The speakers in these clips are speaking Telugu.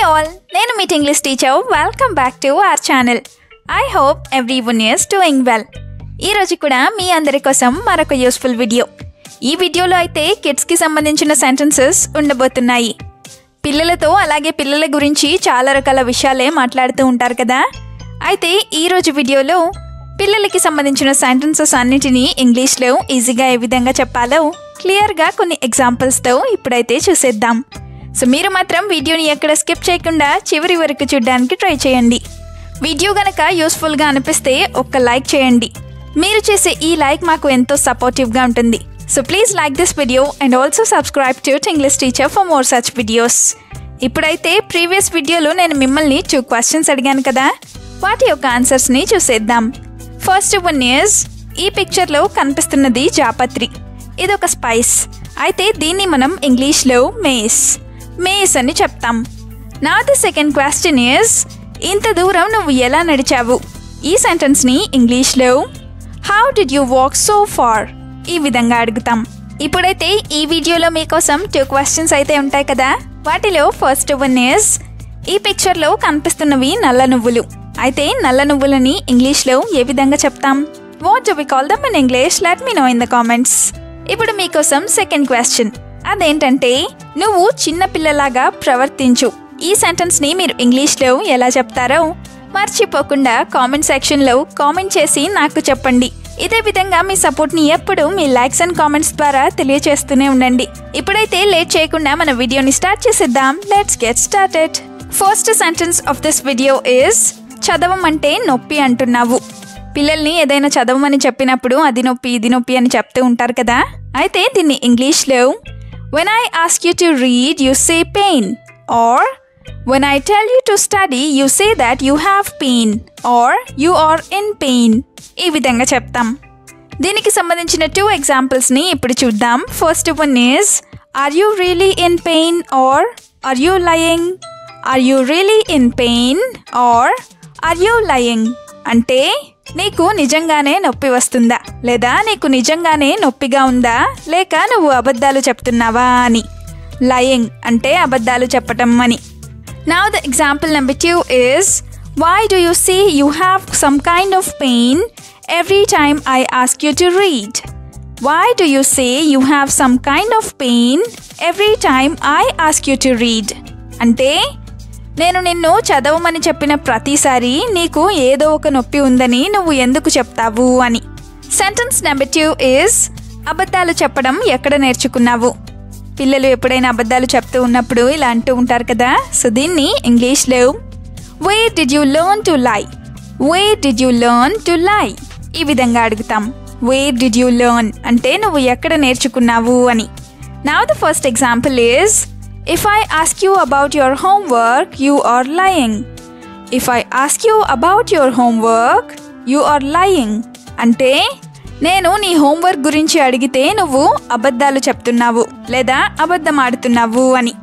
all, నేను మీ English teacher. Welcome back to our channel. I hope everyone is doing well. ఈరోజు కూడా మీ అందరి కోసం మరొక యూస్ఫుల్ వీడియో. ఈ వీడియోలో అయితే కిడ్స్కి సంబంధించిన సెంటెన్సెస్ ఉండబోతున్నాయి. పిల్లలతో అలాగే పిల్లల గురించి చాలా రకాల విషయాలే మాట్లాడుతూ ఉంటారు కదా. అయితే ఈరోజు వీడియోలో పిల్లలకి సంబంధించిన సెంటెన్సెస్ అన్నిటినీ ఇంగ్లీష్లో ఈజీగా ఏ విధంగా చెప్పాలో క్లియర్గా కొన్ని ఎగ్జాంపుల్స్తో ఇప్పుడైతే చూసేద్దాం. సో మీరు మాత్రం వీడియోని ఎక్కడ స్కిప్ చేయకుండా చివరి వరకు చూడడానికి ట్రై చేయండి. వీడియో గనక యూస్ఫుల్గా అనిపిస్తే ఒక్క లైక్ చేయండి. మీరు చేసే ఈ లైక్ మాకు ఎంతో సపోర్టివ్గా ఉంటుంది. So please like this video and also subscribe to English teacher for more such videos. ఇప్పుడైతే ప్రీవియస్ వీడియోలో నేను మిమ్మల్ని 2 క్వశ్చన్స్ అడిగాను కదా, వాటి యొక్క ఆన్సర్స్ని చూసేద్దాం. ఫస్ట్ వన్ ఈజ్, ఈ పిక్చర్లో కనిపిస్తున్నది జాపత్రి. ఇదొక స్పైస్. అయితే దీన్ని మనం ఇంగ్లీష్లో మేస్ అని చెప్తాం. నా ది సెకండ్ క్వశ్చన్ ఈజ్, ఇంత దూరం నువ్వు ఎలా నడిచావు? ఈ సెంటెన్స్ని ఇంగ్లీష్లో how did you walk so far ఈ విధంగా అడుగుతాం. ఇప్పుడైతే ఈ వీడియోలో మీకోసం 2 క్వశ్చన్స్ అయితే ఉంటాయి కదా. వాటిలో ఫస్ట్ వన్ ఈజ్, ఈ పిక్చర్లో కనిపిస్తున్నవి నల్ల నువ్వులు. అయితే నల్ల నువ్వులని ఇంగ్లీష్లో ఏ విధంగా చెప్తాం? What do we call them in English? Let me know in the comments. ఇప్పుడు మీకోసం సెకండ్ క్వశ్చన్. అదేంటంటే, నువ్వు చిన్న పిల్లలాగా ప్రవర్తించు. ఈ సెంటెన్స్ని మీరు ఇంగ్లీష్లో ఎలా చెప్తారో మర్చిపోకుండా కామెంట్ సెక్షన్లో కామెంట్ చేసి నాకు చెప్పండి. ఇదే విధంగా మీ సపోర్ట్ని ఎప్పుడు మీ లైక్స్ అండ్ కామెంట్స్ ద్వారా తెలియచేస్తూనే ఉండండి. ఇప్పుడైతే లేట్ చేయకుండా మన వీడియోని స్టార్ట్ చేసేద్దాం. Let's get started. First sentence of this video is, చదవమంటే నొప్పి అంటున్నావు. పిల్లల్ని ఏదైనా చదవమని చెప్పినప్పుడు అది నొప్పి ఇది నొప్పి అని చెప్తూ ఉంటారు కదా. అయితే దీన్ని ఇంగ్లీష్లో when I ask you to read, you say pain. Or when I tell you to study, you say that you have pain. Or you are in pain. ఈ విధంగా చెప్తాం. దీనికి సంబంధించిన 2 ఎగ్జాంపుల్స్ని ఇప్పుడు చూద్దాం. First one is, are you really in pain? Or are you lying? Are you really in pain? Or are you lying? అంటే నీకు నిజంగానే నొప్పి వస్తుందా, లేదా నీకు నిజంగానే నొప్పిగా ఉందా, లేక నువ్వు అబద్ధాలు చెప్తున్నావా అని. లయింగ్ అంటే అబద్ధాలు చెప్పటం అని. Now the example number 2 is, why do you say you have some kind of pain every time I ask you to read? Why do you say you have some kind of pain every time I ask you to read? అంటే నేను నిన్ను చదవమని చెప్పిన ప్రతిసారి నీకు ఏదో ఒక నొప్పి ఉందని నువ్వు ఎందుకు చెప్తావు అని. సెంటెన్స్ నెంబర్ 2 ఈజ్, అబద్ధాలు చెప్పడం ఎక్కడ నేర్చుకున్నావు? పిల్లలు ఎప్పుడైనా అబద్ధాలు చెప్తూ ఉన్నప్పుడు ఇలా అంటూ ఉంటారు కదా. సో దీన్ని ఇంగ్లీష్లో where did you learn to lie? Where did you learn to lie ఈ విధంగా అడుగుతాం. వేర్ డిడ్ యూ లెర్న్ అంటే నువ్వు ఎక్కడ నేర్చుకున్నావు అని. Now the first example is, if I ask you about your homework, you are lying. If I ask you about your homework, you are lying. అంటే నేను నీ హోంవర్క్ గురించి అడిగితే నువ్వు అబద్ధాలు చెప్తున్నావు లేదా అబద్ధం ఆడుతున్నావు అని.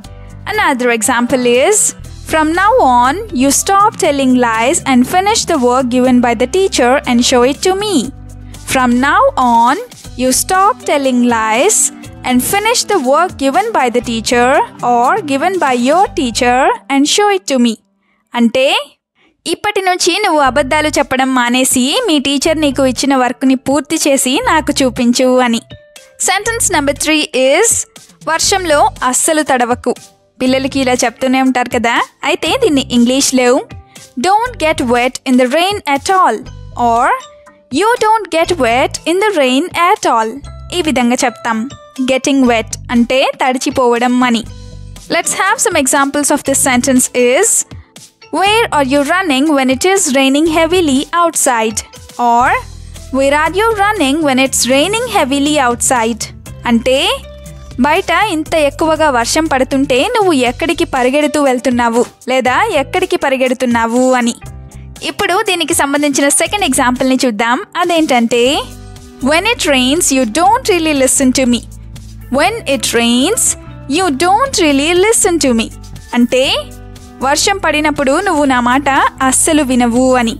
Another example is, from now on, you stop telling lies and finish the work given by the teacher and show it to me. From now on, you stop telling lies and finish the work given by the teacher or given by your teacher and show it to me. అంటే ఇప్పటి నుంచి నువ్వు అబద్ధాలు చెప్పడం మానేసి మీ టీచర్ నీకు ఇచ్చిన వర్క్ని పూర్తి చేసి నాకు చూపించు అని. సెంటెన్స్ నెంబర్ 3 ఈజ్, వర్షంలో అస్సలు తడవకు. పిల్లలకి ఇలా చెప్తూనే ఉంటారు కదా. అయితే దీన్ని ఇంగ్లీష్లో don't get wet in the rain at all. Or you don't get wet in the rain at all ఈ విధంగా చెప్తాం. గెటింగ్ వెట్ అంటే తడిచిపోవడం అని. Let's have some examples of this sentence is, where are you running when it is raining heavily outside? Or where are you running when it's raining heavily outside? అంటే బయట ఇంత ఎక్కువగా వర్షం పడుతుంటే నువ్వు ఎక్కడికి పరిగెడుతూ వెళ్తున్నావు లేదా ఎక్కడికి పరిగెడుతున్నావు అని. ఇప్పుడు దీనికి సంబంధించిన సెకండ్ ఎగ్జాంపుల్ని చూద్దాం. అదేంటంటే, when it rains you don't really listen to me. When it rains you don't really listen to me. అంటే వర్షం పడినప్పుడు నువ్వు నా మాట అస్సలు వినవు అని.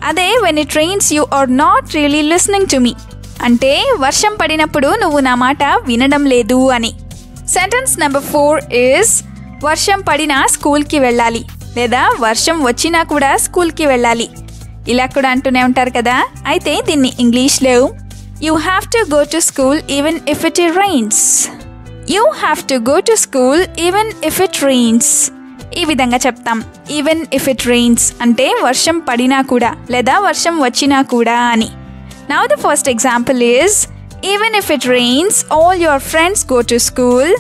అదే when it rains you are not really listening to me. అంటే వర్షం పడినప్పుడు నువ్వు నా మాట వినడం లేదు అని. సెంటెన్స్ నెంబర్ 4 is, వర్షం పడినా స్కూల్కి వెళ్ళాలి, లేదా వర్షం వచ్చినా కూడా స్కూల్కి వెళ్ళాలి. ఇలా కూడా అంటూనే ఉంటారు కదా. అయితే దీన్ని ఇంగ్లీష్లో you have to go to school even if it rains. You have to go to school even if it rains. ఈ విధంగా చెప్తాం. ఈవెన్ ఇఫ్ ఇట్ రెయిన్స్ అంటే వర్షం పడినా కూడా లేదా వర్షం వచ్చినా కూడా అని. Now the first example is even if it rains all your friends go to school,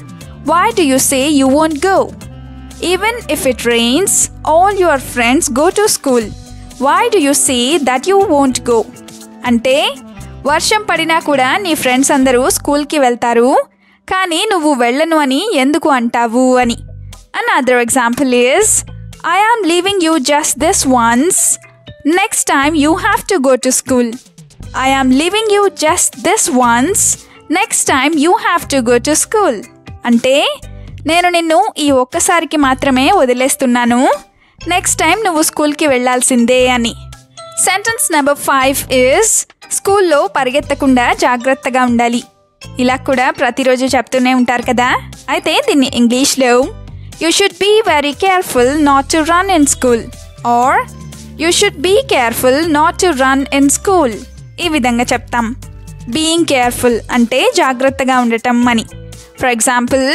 why do you say you won't go? Even if it rains all your friends go to school, why do you say that you won't go? అంటే వర్షం పడినా కూడా నీ ఫ్రెండ్స్ అందరూ స్కూల్కి వెళ్తారు, కానీ నువ్వు వెళ్ళను అని ఎందుకు అంటావు అని. Another example is I am leaving you just this once, next time you have to go to school. I am leaving you just this once, next time you have to go to school. అంటే నేను నిన్ను ఈ ఒక్కసారికి మాత్రమే వదిలేస్తున్నాను, నెక్స్ట్ టైం నువ్వు స్కూల్కి వెళ్ళాల్సిందే అని. సెంటెన్స్ నెంబర్ 5 is స్కూల్లో పరిగెత్తకుండా జాగ్రత్తగా ఉండాలి. ఇలా కూడా ప్రతిరోజు చెప్తూనే ఉంటారు కదా. అయితే దీన్ని ఇంగ్లీష్లో You should be very careful not to run in school, or you should be careful not to run in school. ఈ విధంగా చెప్తాం. Being careful అంటే జాగ్రత్తగా ఉండటం అని. For example,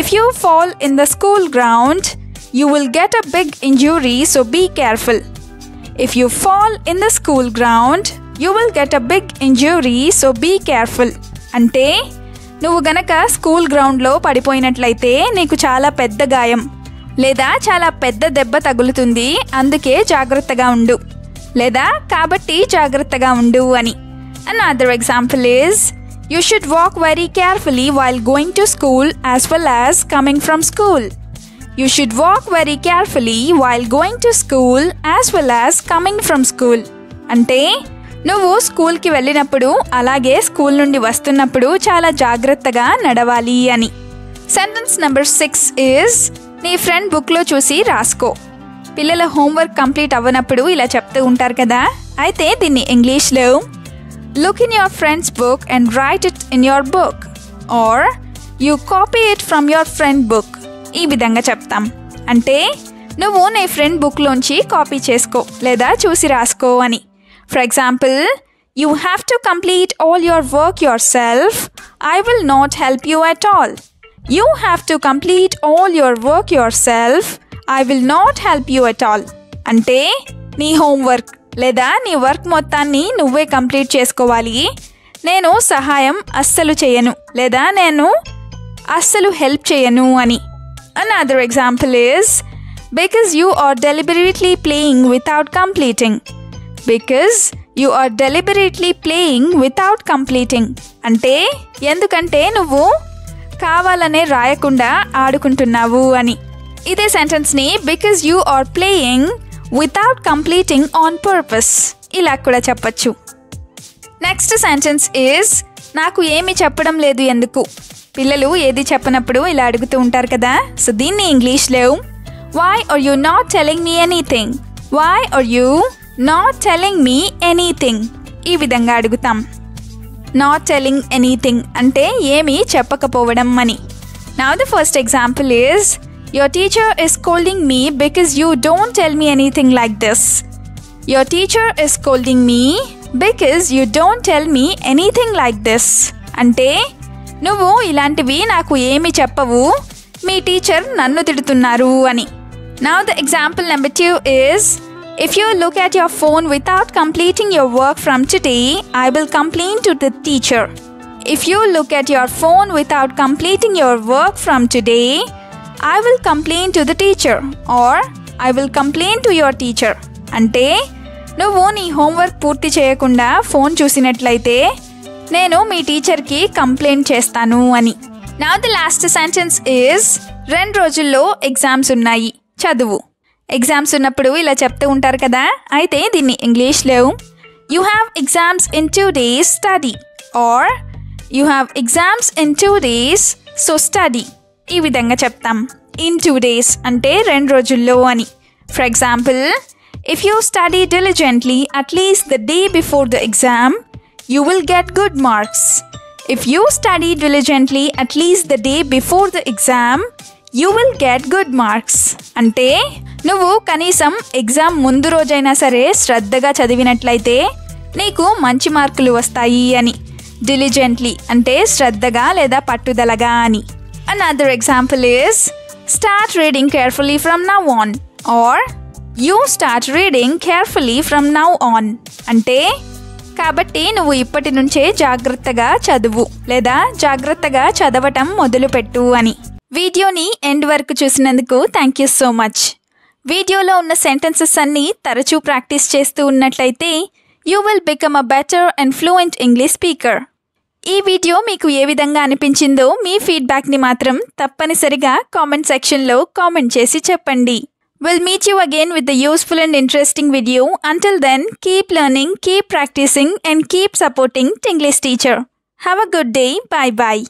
if you fall in the school ground, you will get a big injury, so be careful. If you fall in the school ground, you will get a big injury, so be careful. అంటే నువ్వు గనక స్కూల్ గ్రౌండ్లో పడిపోయినట్లయితే నీకు చాలా పెద్ద గాయం లేదా చాలా పెద్ద దెబ్బ తగులుతుంది, అందుకే జాగ్రత్తగా ఉండు, లేదా కాబట్టి జాగ్రత్తగా ఉండు అని. Another example is you should walk very carefully while going to school as well as coming from school. You should walk very carefully while going to school as well as coming from school. అంటే నువ్వు స్కూల్కి వెళ్ళినప్పుడు అలాగే స్కూల్ నుండి వస్తున్నప్పుడు చాలా జాగ్రత్తగా నడవాలి అని. సెంటెన్స్ నెంబర్ 6 is నీ ఫ్రెండ్ బుక్లో చూసి రాసుకో. పిల్లల హోంవర్క్ కంప్లీట్ అవ్వనప్పుడు ఇలా చెప్తూ ఉంటారు కదా. అయితే దీన్ని ఇంగ్లీష్లో look in your friends book and write it in your book, or you copy it from your friend book. ఈ విధంగా చెప్తాం. అంటే నువ్వు నీ ఫ్రెండ్ బుక్లోంచి కాపీ చేసుకో లేదా చూసి రాసుకో అని. For example, you have to complete all your work yourself. I will not help you at all. You have to complete all your work yourself. I will not help you at all. అంటే నీ హోంవర్క్ లేదా నీ వర్క్ మొత్తాన్ని నువ్వే కంప్లీట్ చేసుకోవాలి, నేను సహాయం అస్సలు చేయను లేదా నేను అస్సలు హెల్ప్ చేయను అని. Another example is because you are deliberately playing without completing. Because you are deliberately playing without completing. అంటే ఎందుకంటే నువ్వు కావాలనే రాయకుండా ఆడుకుంటున్నావు అని. ఇదే సెంటెన్స్ని because you are playing without completing on purpose ఇలా కూడా చెప్పచ్చు. నెక్స్ట్ సెంటెన్స్ ఈజ్ నాకు ఏమి చెప్పడం లేదు ఎందుకు. పిల్లలు ఏది చెప్పనప్పుడు ఇలా అడుగుతూ ఉంటారు కదా. సో దీన్ని ఇంగ్లీష్లో why are you not telling me anything? Why are you not telling me anything? ఈ విధంగా అడుగుతాం. నాట్ టెల్లింగ్ ఎనీథింగ్ అంటే ఏమీ చెప్పకపోవడం అని. Now the first example is your teacher is scolding me because you don't tell me anything like this. Your teacher is scolding me because you don't tell me anything like this. అంటే నువ్వు ఇలాంటివి నాకు ఏమి చెప్పవు, మీ టీచర్ నన్ను తిడుతున్నారు అని. Now the example number 2 is if you look at your phone without completing your work from today, I will complain to the teacher. If you look at your phone without completing your work from today, I will complain to the teacher, or I will complain to your teacher. అంటే నువ్వు నీ హోంవర్క్ పూర్తి చేయకుండా ఫోన్ చూసినట్లయితే నేను మీ టీచర్కి కంప్లైంట్ చేస్తాను అని. Now the last sentence is 2 రోజుల్లో ఎగ్జామ్స్ ఉన్నాయి, చదువు. ఎగ్జామ్స్ ఉన్నప్పుడు ఇలా చెప్తూ ఉంటారు కదా. అయితే దీన్ని ఇంగ్లీష్లో you have exams in 2 days, study, or you have exams in 2 days, so study. ఈ విధంగా చెప్తాం. ఇన్ 2 days అంటే 2 రోజుల్లో అని. For example, if you study diligently at least the day before the exam, you will get good marks. If you study diligently at least the day before the exam, you will get good marks అంటే నువ్వు కనీసం ఎగ్జామ్ ముందు రోజైనా సరే శ్రద్ధగా చదివినట్లయితే నీకు మంచి మార్కులు వస్తాయి అని. diligently అంటే శ్రద్ధగా లేదా పట్టుదలగా అని. Another example is start reading carefully from now on or you start reading carefully from now on అంటే కాబట్టి నువ్వు ఇప్పటి నుంచే జాగ్రత్తగా చదువు లేదా జాగ్రత్తగా చదవటం మొదలుపెట్టు అని. వీడియోని ఎండ్ వరకు చూసినందుకు థ్యాంక్ యూ సో మచ్. వీడియోలో ఉన్న సెంటెన్సెస్ అన్నీ తరచూ ప్రాక్టీస్ చేస్తూ ఉన్నట్లయితే you will become a better and fluent English speaker. ఈ వీడియో మీకు ఏ విధంగా అనిపించిందో మీ ఫీడ్బ్యాక్ని మాత్రం తప్పనిసరిగా కామెంట్ సెక్షన్లో కామెంట్ చేసి చెప్పండి. We'll meet you again with a useful and interesting video. Until then, keep learning, keep practicing and keep supporting Tinglish Teacher. Have a good day. Bye bye.